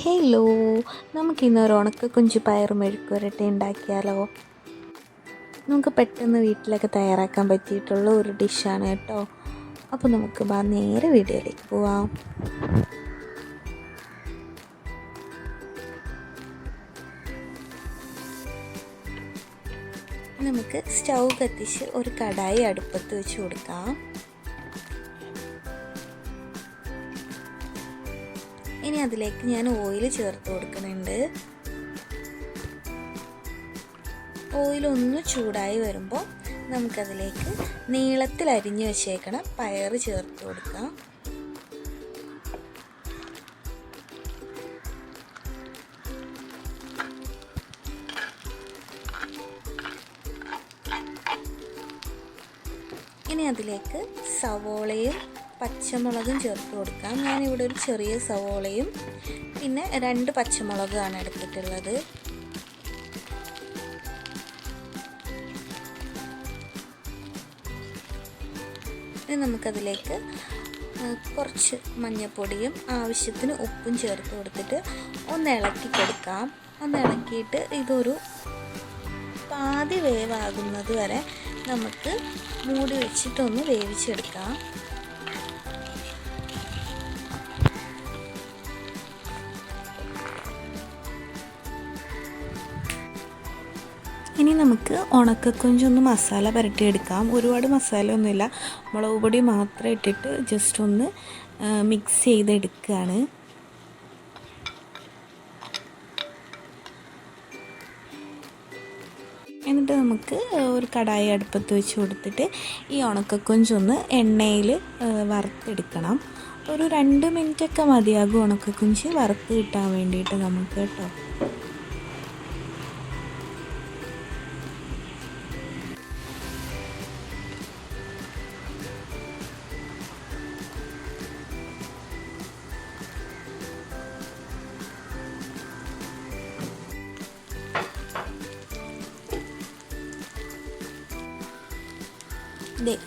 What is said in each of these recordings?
Hello, നമുക്കിന്നൊരു ഉണക്കക്കൊഞ്ച് പയർ മെഴുക്കുവരട്ടി ഉണ്ടാക്കിയാലോ? നമുക്ക് പെട്ടെന്ന് വീട്ടിലൊക്കെ തയ്യാറാക്കാൻ പറ്റിയിട്ടുള്ള ഒരു ഡിഷാണ് കേട്ടോ. അപ്പോൾ നമുക്ക് നേരെ വീഡിയോയിലേക്ക് പോവാം. നമുക്ക് സ്റ്റൗ കത്തിച്ച് ഒരു കടായി അടുപ്പത്ത് വെച്ച് കൊടുക്കാം. ഇനി അതിലേക്ക് ഞാൻ ഓയിൽ ചേർത്ത് കൊടുക്കുന്നുണ്ട്. ഓയിലൊന്ന് ചൂടായി വരുമ്പോൾ നമുക്കതിലേക്ക് നീളത്തിൽ അരിഞ്ഞു വെച്ചേക്കണം പയർ ചേർത്ത് കൊടുക്കാം. ഇനി അതിലേക്ക് സവോളയും പച്ചമുളകും ചേർത്ത് കൊടുക്കാം. ഞാനിവിടെ ഒരു ചെറിയ സവോളയും പിന്നെ 2 പച്ചമുളകാണ് എടുത്തിട്ടുള്ളത്. ഇനി നമുക്കതിലേക്ക് കുറച്ച് മഞ്ഞൾപ്പൊടിയും ആവശ്യത്തിന് ഉപ്പും ചേർത്ത് കൊടുത്തിട്ട് ഒന്ന് ഇളക്കി കൊടുക്കാം. ഒന്ന് ഇളക്കിയിട്ട് ഇതൊരു പാതി വേവാകുന്നത് വരെ നമുക്ക് മൂടി വെച്ചിട്ടൊന്ന് വേവിച്ചെടുക്കാം. ഇനി നമുക്ക് ഉണക്കക്കൊഞ്ചൊന്ന് മസാല പുരട്ടിയെടുക്കാം. ഒരുപാട് മസാല ഒന്നുമില്ല, മുളക് പൊടി മാത്രം ഇട്ടിട്ട് ജസ്റ്റ് ഒന്ന് മിക്സ് ചെയ്തെടുക്കുകയാണ്. എന്നിട്ട് നമുക്ക് ഒരു കടായി അടുപ്പത്ത് വെച്ച് കൊടുത്തിട്ട് ഈ ഉണക്കക്കൊഞ്ചൊന്ന് എണ്ണയിൽ വറുത്തെടുക്കണം. ഒരു 2 മിനിറ്റൊക്കെ മതിയാകും ഉണക്കക്കൊഞ്ച് വറുത്ത് കിട്ടാൻ വേണ്ടിയിട്ട് നമുക്ക് കേട്ടോ.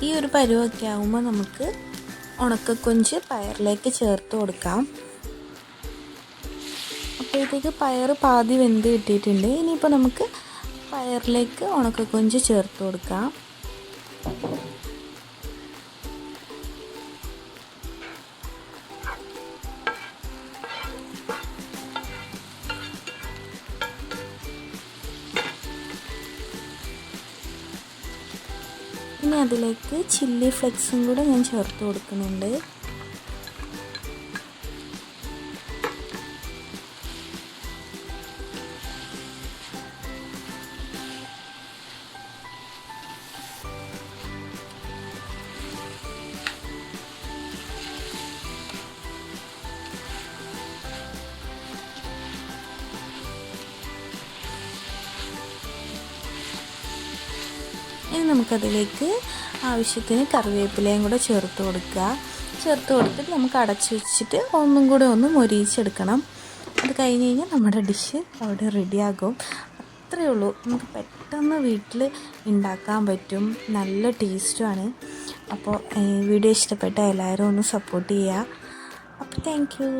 ഈ ഒരു പരുവൊക്കെ ആകുമ്പോൾ നമുക്ക് ഉണക്കക്കൊഞ്ച് പയറിലേക്ക് ചേർത്ത് കൊടുക്കാം. അപ്പോഴത്തേക്ക് പയർ പാതി വെന്ത് കിട്ടിയിട്ടുണ്ട്. ഇനിയിപ്പോൾ നമുക്ക് പയറിലേക്ക് ഉണക്കക്കൊഞ്ച് ചേർത്ത് കൊടുക്കാം. ഇനി അതിലേക്ക് ചില്ലി ഫ്ലെക്സും കൂടെ ഞാൻ ചേർത്ത് കൊടുക്കുന്നുണ്ട്. ഇനി നമുക്കതിലേക്ക് ആവശ്യത്തിന് കറിവേപ്പിലയും കൂടെ ചേർത്ത് കൊടുക്കുക. ചേർത്ത് കൊടുത്തിട്ട് നമുക്ക് അടച്ചു വെച്ചിട്ട് ഒന്നും കൂടെ ഒന്ന് മൊരിയിച്ചെടുക്കണം. അത് കഴിഞ്ഞ് കഴിഞ്ഞാൽ നമ്മുടെ ഡിഷ് അവിടെ റെഡിയാകും. അത്രയേ ഉള്ളൂ. നമുക്ക് പെട്ടെന്ന് വീട്ടിൽ ഉണ്ടാക്കാൻ പറ്റും. നല്ല ടേസ്റ്റുമാണ്. അപ്പോൾ വീഡിയോ ഇഷ്ടപ്പെട്ട എല്ലാവരും ഒന്ന് സപ്പോർട്ട് ചെയ്യുക. അപ്പോൾ താങ്ക് യു.